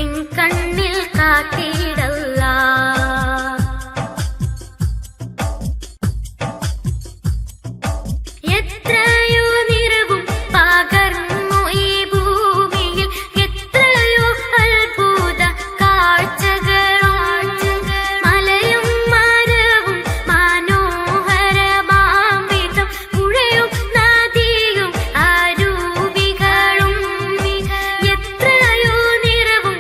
N കണ്ണിൽ കാട്ടിടല്ല. എത്രയോ നിറവും പകർന്നു ഈ ഭൂമിയിൽ, എത്രയോ അത്ഭുത കാഴ്ചകളും മലയും മരവും മനോഹരമാം വിധം പുഴയും നദിയും അരുവികളും. എത്രയോ നിറവും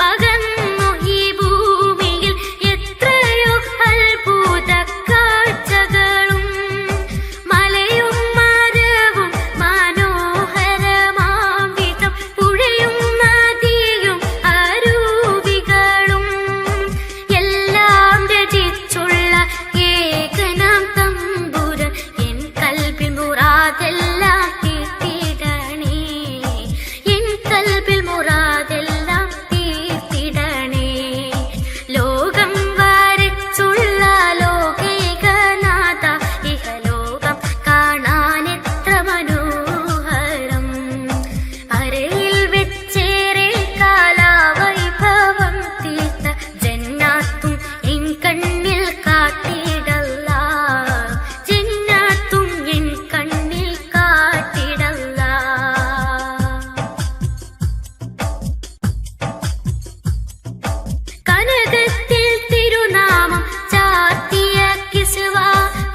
പകർന്നു ഈ ഭൂമിയിൽ, എത്രയോ അത്ഭുത കാഴ്ചകളും മലയും മരവും മനോഹരമാം വിധം പുഴയും നദിയും അരുവികളും എല്ലാം രചിച്ചുള്ള ഏകനാം തമ്പുരാൻ എൻ കൽബിൽ മുറാദെല്ലാം തീർത്തിടണേ. എൻ കൽബിൽ മുറാദെല്ലാം തീർത്തിടണേ. ലോകം വരച്ചുള്ള ലോകൈകനാഥ, ഇഹലോകം കാണാനെത്ര മനോഹരം. അരയിൽ വെച്ചേറെ കാലാവൈഭവം തീർത്ത ജന്നാത്തും എൻ കണ്ണിൽ കാട്ടിടല്ല. ജന്നാത്തും എൻ കണ്ണിൽ കാട്ടിടല്ല. കനകത്തിൽ തിരുനാമം ചാർത്തിയ കിസ്വ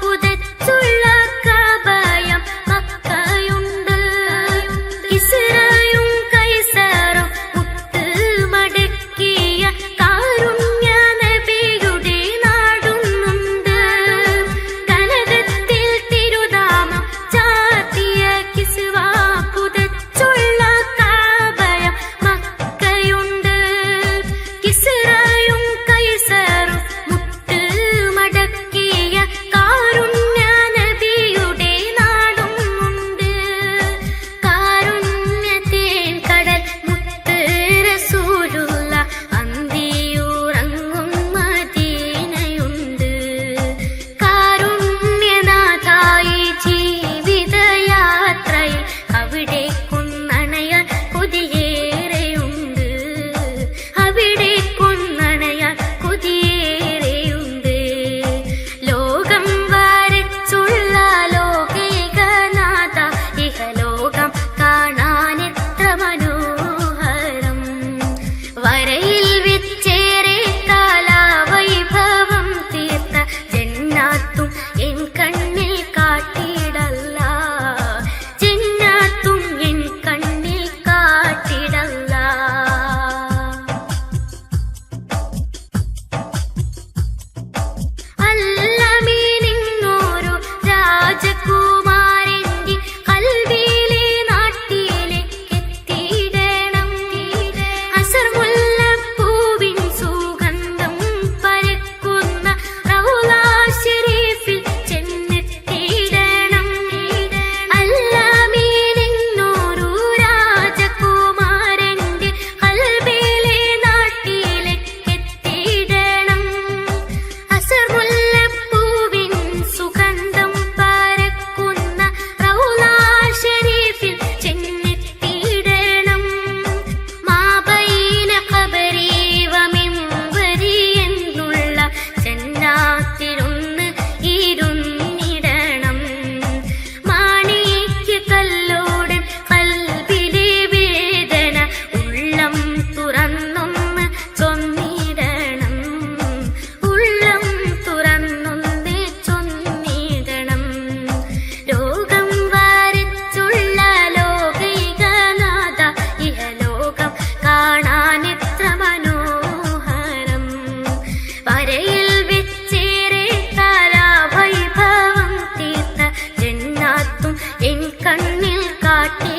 പുതച്ചുള്ള കബയം മക്കയുണ്ട്. കിസ്റയും കൈസറും മുത്ത് മടക്കിയ കാരുണ്യ നബിയുടെ നാടുന്നുണ്ട്. കനകത്തിൽ തിരുനാമം ചാർത്തിയ കിസ്വ പുതച്ചുള്ള കബയം മക്കയുണ്ട്. കിസ്റയും കൈസറും മുത്ത് മടക്കിയ കാരുണ്യ നബിയുടെ നാടുമുണ്ട്. കാരുണ്യത്തേൻ കടൽ മുത്ത് റസൂലുള്ള അന്തിയുറങ്ങും മദീനയുണ്ട്. കാരുണ്യനാഥായി ജീവിതയാത്രയിൽ അവിടെ കുന്നണയാൻ കൊതിയേറെയുണ്ട്. അവിടെ കുന്നണയാൻ കൊതിയേറെയുണ്ട്. ലോകം വരച്ചുള്ള ലോകൈകനാഥ, ഇഹലോകം കാണാനെത്ര മനോഹരം. വരയിൽ വെച്ചേറെ കാലാവൈഭവം തീർത്ത ജന്നാത്തും എൻ കണ്ണിൽ കാട്ടിടല്ല. ജന്നാത്തും എൻ കണ്ണിൽ കാട്ടിടല്ല. അല്ലമീനിങ്ങോരു രാജകുമാരന്റെ കൽബിലെ നാട്ടിലേക്കെത്തിയിടണം. അസർ മുല്ലപ്പൂവിൻ സുഗന്ധം പരക്കുന്ന റൗള ശരീഫിൽ ചെന്നെത്തിയിടണം. അല്ലമീനിങ്ങോരു രാജകുമാരന്റെ കൽബിലെ നാട്ടിലേക്കെത്തിയിടണം. അസർ മുല്ലപ്പൂവിൻ സുഗന്ധം പരക്കുന്ന റൗള ശരീഫിൽ ചെന്നെത്തിയിടണം. മാബൈന ഖബരി വ മിംബരി എന്നുള്ള ജന്നാത്തിലൊന്ന് ഇരുന്നിടണം. മാണിക്യ കല്ലോടൻ കൽബിലെ വേദന ഉള്ളം തുറന്നൊന്ന് ചൊന്നിടണം. ഉള്ളം തുറന്നൊന്ന് ചൊന്നിടണം. ലോകം വരച്ചുള്ള ലോകൈകനാഥ, ഇഹലോകം കാണാനെത്ര മനോഹരം. വരയിൽ വെച്ചേറെ കാലാവൈഭവം തീർത്ത ജന്നാത്തും എൻ കണ്ണിൽ കാട്ടി